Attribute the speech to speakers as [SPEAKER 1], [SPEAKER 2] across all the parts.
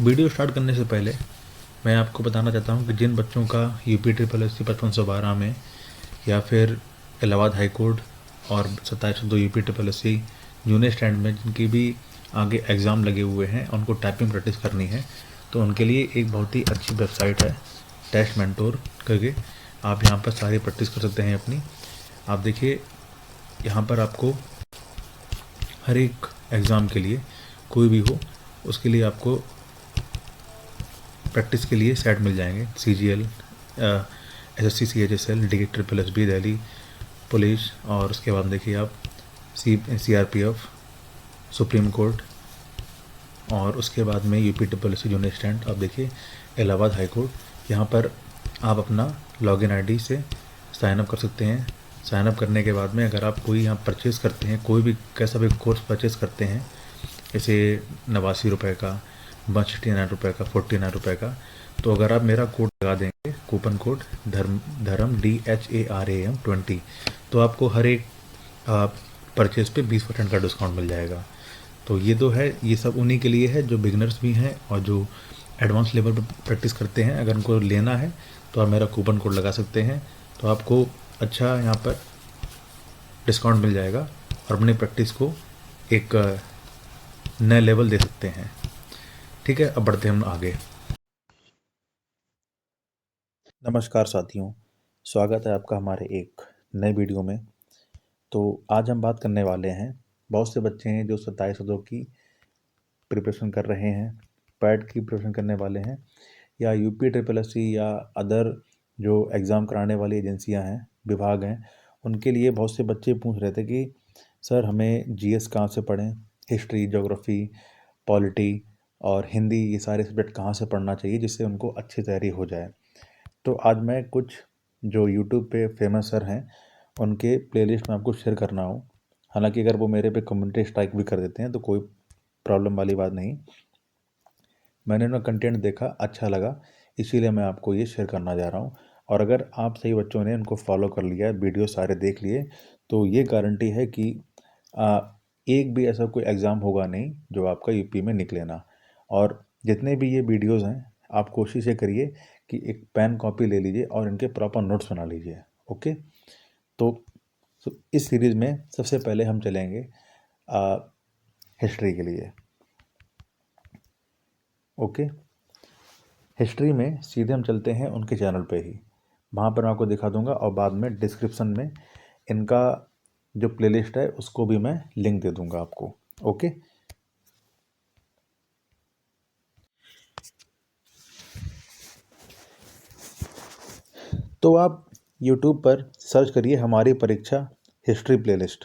[SPEAKER 1] Video start करने से पहले मैं आपको बताना चाहता हूँ कि जिन बच्चों का यूपी ट्रिपल एस सी 5512 में या फिर इलाहाबाद हाई कोर्ट और 2702 UP triple S C junior stand में जिनकी भी आगे एग्ज़ाम लगे हुए हैं, उनको टाइपिंग प्रैक्टिस करनी है, तो उनके लिए एक बहुत ही अच्छी वेबसाइट है टेस्ट मेंटोर करके। आप यहाँ पर सारी प्रैक्टिस कर सकते हैं अपनी। आप देखिए, यहाँ पर आपको हर एक एग्ज़ाम के लिए, कोई भी हो, उसके लिए आपको प्रैक्टिस के लिए सेट मिल जाएंगे। CGL, SSC, CHSL, D triple S B Delhi police, और उसके बाद देखिए आप CRPF, सुप्रीम कोर्ट, और उसके बाद में UP triple S junior stand. आप देखिए इलाहाबाद हाई कोर्ट। यहाँ पर आप अपना लॉगिन आईडी से साइन अप कर सकते हैं। साइन अप करने के बाद में अगर आप कोई यहाँ परचेज़ करते हैं, कोई भी कैसा भी कोर्स परचेज़ करते हैं, जैसे 89 रुपये का, 169 रुपये का, 49 रुपये का, तो अगर आप मेरा कोड लगा देंगे, कूपन कोड धर्म DHARAM 20, तो आपको हर एक परचेज़ पे 20% का डिस्काउंट मिल जाएगा। तो ये तो है, ये सब उन्हीं के लिए है जो बिगनर्स भी हैं और जो एडवांस लेवल पर प्रैक्टिस करते हैं। अगर उनको लेना है तो आप मेरा कूपन कोड लगा सकते हैं, तो आपको अच्छा यहाँ पर डिस्काउंट मिल जाएगा और अपनी प्रैक्टिस को एक नए लेवल दे सकते हैं। ठीक है, अब बढ़ते हैं हम आगे। नमस्कार साथियों, स्वागत है आपका हमारे एक नए वीडियो में। तो आज हम बात करने वाले हैं, बहुत से बच्चे हैं जो 2702 की प्रिपरेशन कर रहे हैं, पैट की प्रिपरेशन करने वाले हैं, या यूपी ट्रिपल एस सी या अदर जो एग्ज़ाम कराने वाली एजेंसियां हैं, विभाग हैं, उनके लिए बहुत से बच्चे पूछ रहे थे कि सर हमें GS कहाँ से पढ़ें, हिस्ट्री, ज्योग्राफी, पॉलिटी और हिंदी, ये सारे सब्जेक्ट कहाँ से पढ़ना चाहिए जिससे उनको अच्छी तैयारी हो जाए। तो आज मैं कुछ जो यूट्यूब पे फेमस सर हैं उनके प्लेलिस्ट में आपको शेयर करना हूँ। हालांकि अगर वो मेरे पे कम्युनिटी स्ट्राइक भी कर देते हैं तो कोई प्रॉब्लम वाली बात नहीं। मैंने उनका कंटेंट देखा, अच्छा लगा, इसीलिए मैं आपको ये शेयर करना जा रहा हूँ। और अगर आप सही बच्चों ने उनको फॉलो कर लिया, वीडियो सारे देख लिए, तो ये गारंटी है कि आ, एक भी ऐसा कोई एग्ज़ाम होगा नहीं जो आपका यूपी में निकले ना। और जितने भी ये वीडियोज़ हैं, आप कोशिश ये करिए कि एक पेन कॉपी ले लीजिए और इनके प्रॉपर नोट्स बना लीजिए। ओके, तो इस सीरीज़ में सबसे पहले हम चलेंगे हिस्ट्री के लिए। ओके, हिस्ट्री में सीधे हम चलते हैं उनके चैनल पे ही, वहाँ पर मैं आपको दिखा दूंगा, और बाद में डिस्क्रिप्शन में इनका जो प्लेलिस्ट है उसको भी मैं लिंक दे दूंगा आपको। ओके, तो आप YouTube पर सर्च करिए हमारी परीक्षा हिस्ट्री प्लेलिस्ट।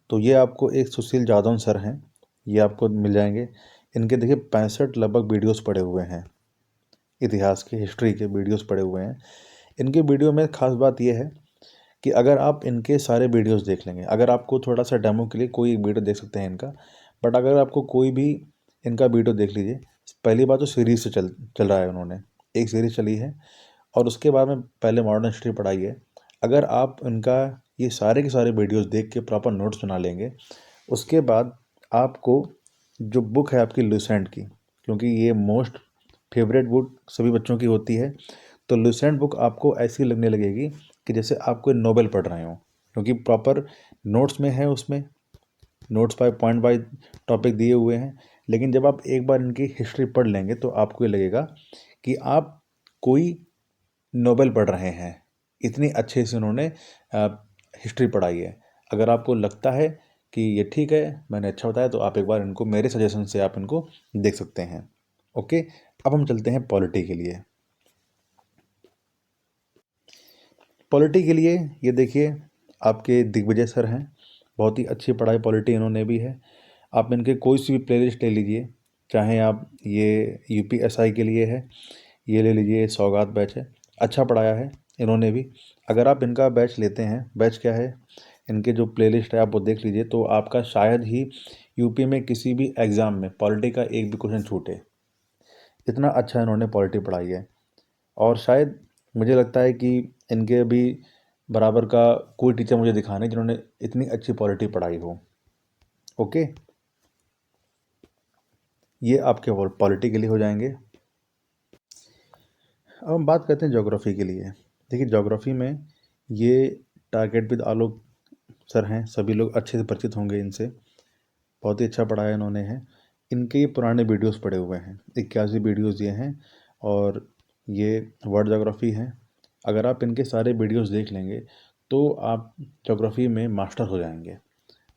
[SPEAKER 1] तो ये आपको एक सुशील जादौन सर हैं, ये आपको मिल जाएंगे। इनके देखिए 65 लगभग वीडियोस पड़े हुए हैं, इतिहास के, हिस्ट्री के वीडियोस पड़े हुए हैं। इनके वीडियो में ख़ास बात यह है कि अगर आप इनके सारे वीडियोस देख लेंगे, अगर आपको थोड़ा सा डेमो के लिए कोई वीडियो देख सकते हैं इनका, बट अगर आपको कोई भी इनका वीडियो देख लीजिए। पहली बात तो सीरीज़ से चल रहा है, उन्होंने एक सीरीज़ चली है, और उसके बाद में पहले मॉडर्न हिस्ट्री पढ़ाई है। अगर आप इनका ये सारे के सारे वीडियोस देख के प्रॉपर नोट्स बना लेंगे, उसके बाद आपको जो बुक है आपकी लुसेंट की, क्योंकि ये मोस्ट फेवरेट बुक सभी बच्चों की होती है, तो लुसेंट बुक आपको ऐसी लगने लगेगी कि जैसे आप कोई नोवेल पढ़ रहे हो, क्योंकि प्रॉपर नोट्स में है, उसमें notes by point by topic दिए हुए हैं। लेकिन जब आप एक बार इनकी हिस्ट्री पढ़ लेंगे तो आपको ये लगेगा कि आप कोई नोवेल पढ़ रहे हैं, इतनी अच्छे से उन्होंने हिस्ट्री पढ़ाई है। अगर आपको लगता है कि ये ठीक है, मैंने अच्छा बताया, तो आप एक बार इनको मेरे सजेशन से आप इनको देख सकते हैं। ओके, अब हम चलते हैं पॉलिटी के लिए। पॉलिटी के लिए ये देखिए आपके दिग्विजय सर हैं, बहुत ही अच्छी पढ़ाई पॉलिटी इन्होंने भी है। आप इनके कोई सी भी प्लेलिस्ट ले लीजिए, चाहे आप ये UPSI के लिए है, ये ले लीजिए, सौगात बैच है, अच्छा पढ़ाया है इन्होंने भी। अगर आप इनका बैच लेते हैं, बैच क्या है, इनके जो प्लेलिस्ट है आप वो देख लीजिए, तो आपका शायद ही यूपी में किसी भी एग्ज़ाम में पॉलिटी का एक भी क्वेश्चन छूटे। इतना अच्छा इन्होंने पॉलिटी पढ़ाई है, और शायद मुझे लगता है कि इनके अभी बराबर का कोई टीचर मुझे दिखा नहीं जिन्होंने इतनी अच्छी पॉलिटी पढ़ाई हो। ओके, ये आपके पॉलिटी के लिए हो जाएंगे। अब हम बात करते हैं ज्योग्राफी के लिए। देखिए ज्योग्राफी में ये टारगेट विद आलोक सर हैं, सभी लोग अच्छे से परिचित होंगे इनसे, बहुत ही अच्छा पढ़ाया इन्होंने है। इनके ये पुराने वीडियोस पड़े हुए हैं, 81 वीडियोस ये हैं, और ये वर्ल्ड ज्योग्राफी हैं। अगर आप इनके सारे वीडियोस देख लेंगे तो आप ज्योग्राफी में मास्टर हो जाएंगे।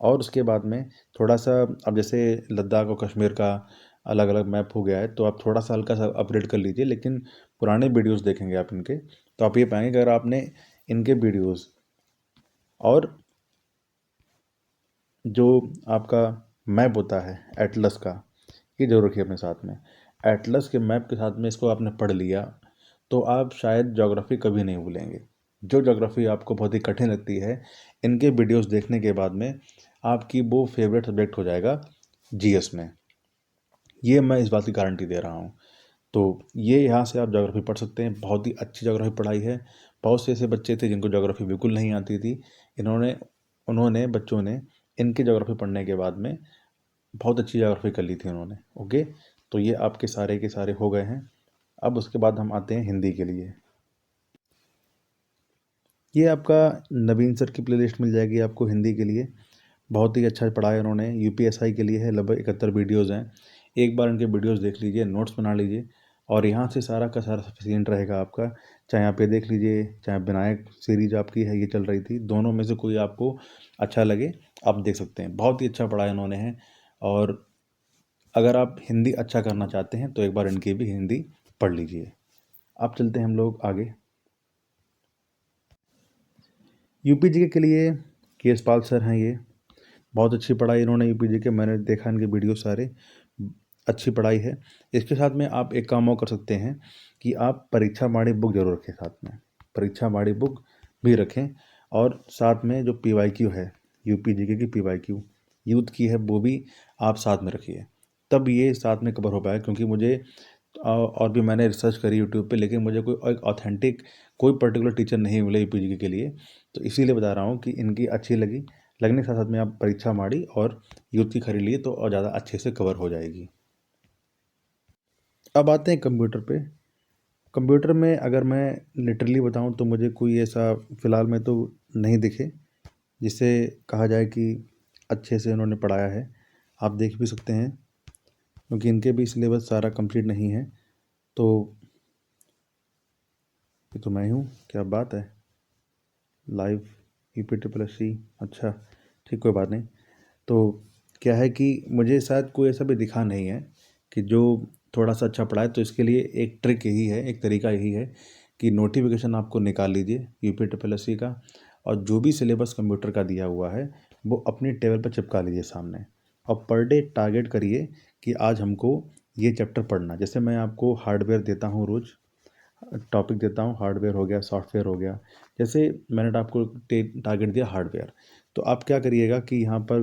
[SPEAKER 1] और उसके बाद में थोड़ा सा, अब जैसे लद्दाख और कश्मीर का अलग अलग मैप हो गया है, तो आप थोड़ा सा हल्का सा अपडेट कर लीजिए, लेकिन पुराने वीडियोस देखेंगे आप इनके, तो आप ये पाएंगे कि अगर आपने इनके वीडियोस और जो आपका मैप होता है एटलस का, ये जरूर रखिए अपने साथ में। एटलस के मैप के साथ में इसको आपने पढ़ लिया तो आप शायद ज्योग्राफी कभी नहीं भूलेंगे। जो ज्योग्राफी आपको बहुत ही कठिन लगती है, इनके वीडियोस देखने के बाद में आपकी वो फेवरेट सब्जेक्ट हो जाएगा जीएस में। ये मैं इस बात की गारंटी दे रहा हूँ। तो ये यहाँ से आप ज्योग्राफी पढ़ सकते हैं, बहुत ही अच्छी ज्योग्राफी पढ़ाई है। बहुत से ऐसे बच्चे थे जिनको ज्योग्राफी बिल्कुल नहीं आती थी, इन्होंने उन्होंने बच्चों ने इनकी ज्योग्राफी पढ़ने के बाद में बहुत अच्छी ज्योग्राफी कर ली थी उन्होंने। ओके, तो ये आपके सारे के सारे हो गए हैं। अब उसके बाद हम आते हैं हिंदी के लिए। ये आपका नवीन सर की प्लेलिस्ट मिल जाएगी आपको हिंदी के लिए, बहुत ही अच्छा पढ़ाया उन्होंने। यूपीएसआई के लिए है, लगभग 71 वीडियोज़ हैं। एक बार इनके वीडियोज़ देख लीजिए, नोट्स बना लीजिए, और यहाँ से सारा का सारा सफिशिएंट रहेगा आपका। चाहे आप ये देख लीजिए, चाहे विनायक सीरीज आपकी है ये चल रही थी, दोनों में से कोई आपको अच्छा लगे आप देख सकते हैं। बहुत ही अच्छा पढ़ाया इन्होंने है। और अगर आप हिंदी अच्छा करना चाहते हैं तो एक बार इनकी भी हिंदी पढ़ लीजिए। अब चलते हैं हम लोग आगे। यूपी जीके के लिए केसपाल सर हैं, ये बहुत अच्छी पढ़ाई इन्होंने यूपी जीके, मैंने देखा इनके वीडियो सारे, अच्छी पढ़ाई है। इसके साथ में आप एक काम और कर सकते हैं कि आप परीक्षा माड़ी बुक जरूर रखें साथ में, परीक्षा माड़ी बुक भी रखें। और साथ में जो पीवाईक्यू है, यूपी जीके की पीवाईक्यू यूथ की है, वो भी आप साथ में रखिए, तब ये साथ में कवर हो पाएगा। क्योंकि मुझे और भी मैंने रिसर्च करी यूट्यूब पे, लेकिन मुझे कोई एक ऑथेंटिक कोई पर्टिकुलर टीचर नहीं मिले यूपीजीके के लिए, तो इसीलिए बता रहा हूँ कि इनकी अच्छी लगी। लगने के साथ साथ में आप परीक्षा माड़ी और यूथ की खरीद लिए तो और ज़्यादा अच्छे से कवर हो जाएगी। अब आते हैं कंप्यूटर पे। कंप्यूटर में अगर मैं लिटरली बताऊं तो मुझे कोई ऐसा फ़िलहाल में तो नहीं दिखे जिसे कहा जाए कि अच्छे से उन्होंने पढ़ाया है। आप देख भी सकते हैं, क्योंकि इनके भी सिलेबस सारा कंप्लीट नहीं है। तो ये तो मैं हूँ, क्या बात है, लाइव EPSS, अच्छा ठीक, कोई बात नहीं। तो क्या है कि मुझे शायद कोई ऐसा भी दिखा नहीं है कि जो थोड़ा सा अच्छा पढ़ाए। तो इसके लिए एक ट्रिक यही है, एक तरीका यही है कि नोटिफिकेशन आपको निकाल लीजिए EPSS का, और जो भी सिलेबस कंप्यूटर का दिया हुआ है वो अपनी टेबल पर चिपका लीजिए सामने, और पर डे टारगेट करिए कि आज हमको ये चैप्टर पढ़ना। जैसे मैं आपको हार्डवेयर देता हूँ, रोज़ टॉपिक देता हूँ, हार्डवेयर हो गया, सॉफ्टवेयर हो गया। जैसे मैंने आपको टारगेट दिया हार्डवेयर, तो आप क्या करिएगा कि यहाँ पर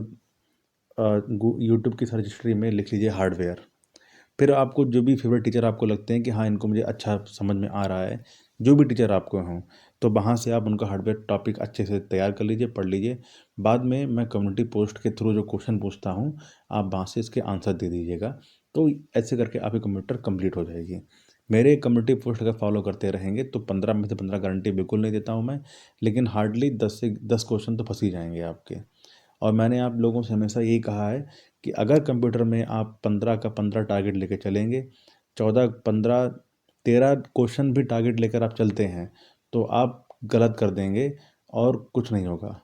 [SPEAKER 1] यूट्यूब की सर्च हिस्ट्री में लिख लीजिए हार्डवेयर। फिर आपको जो भी फेवरेट टीचर आपको लगते हैं कि हाँ इनको मुझे अच्छा समझ में आ रहा है, जो भी टीचर आपको हों, तो वहाँ से आप उनका हार्डवेयर टॉपिक अच्छे से तैयार कर लीजिए, पढ़ लीजिए। बाद में मैं कम्युनिटी पोस्ट के थ्रू जो क्वेश्चन पूछता हूँ, आप वहाँ से इसके आंसर दे दीजिएगा। तो ऐसे करके आपकी कंप्यूटर कंप्लीट हो जाएगी। मेरे कम्युनिटी पोस्ट अगर फॉलो करते रहेंगे तो 15 में से 15 गारंटी बिल्कुल नहीं देता हूँ मैं, लेकिन हार्डली 10 से 10 क्वेश्चन तो फंस ही जाएंगे आपके। और मैंने आप लोगों से हमेशा यही कहा है कि अगर कंप्यूटर में आप 15 का 15 टारगेट लेकर चलेंगे, 14 15 13 क्वेश्चन भी टारगेट लेकर आप चलते हैं, तो आप गलत कर देंगे और कुछ नहीं होगा।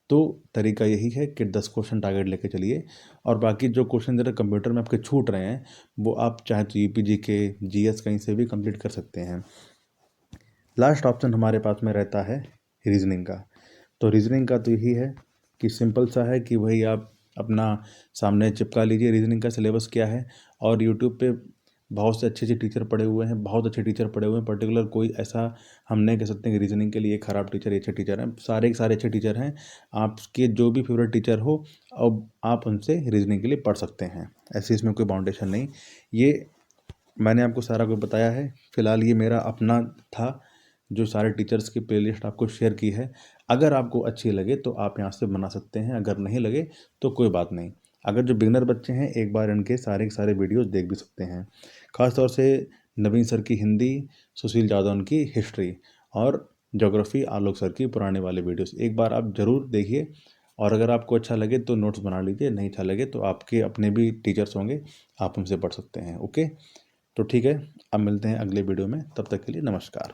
[SPEAKER 1] तो तरीका यही है कि 10 क्वेश्चन टारगेट लेके चलिए, और बाकी जो क्वेश्चन जरा कंप्यूटर में आपके छूट रहे हैं वो आप चाहे तो यूपीजी के जीएस कहीं से भी कंप्लीट कर सकते हैं। लास्ट ऑप्शन हमारे पास में रहता है रीजनिंग का। तो रीजनिंग का तो यही है कि सिंपल सा है कि वही आप अपना सामने चिपका लीजिए रीजनिंग का सिलेबस क्या है। और यूट्यूब पे बहुत से अच्छे अच्छे टीचर पढ़े हुए हैं, बहुत अच्छे टीचर पढ़े हुए हैं। पर्टिकुलर कोई ऐसा हम नहीं कह सकते कि रीजनिंग के लिए एक ख़राब टीचर, अच्छे टीचर हैं, सारे के सारे अच्छे टीचर हैं। आपके जो भी फेवरेट टीचर हो, अब आप उनसे रीजनिंग के लिए पढ़ सकते हैं, ऐसे इसमें कोई बाउंडेशन नहीं। ये मैंने आपको सारा कुछ बताया है। फ़िलहाल ये मेरा अपना था, जो सारे टीचर्स की प्लेलिस्ट आपको शेयर की है। अगर आपको अच्छी लगे तो आप यहाँ से बना सकते हैं, अगर नहीं लगे तो कोई बात नहीं। अगर जो बिगनर बच्चे हैं एक बार इनके सारे के सारे वीडियोस देख भी सकते हैं। ख़ास तौर से नवीन सर की हिंदी, सुशील जादौन की हिस्ट्री और ज्योग्राफी, आलोक सर की पुराने वाले वीडियोस एक बार आप ज़रूर देखिए। और अगर आपको अच्छा लगे तो नोट्स बना लीजिए, नहीं अच्छा लगे तो आपके अपने भी टीचर्स होंगे, आप उनसे पढ़ सकते हैं। ओके, तो ठीक है, अब मिलते हैं अगले वीडियो में, तब तक के लिए नमस्कार।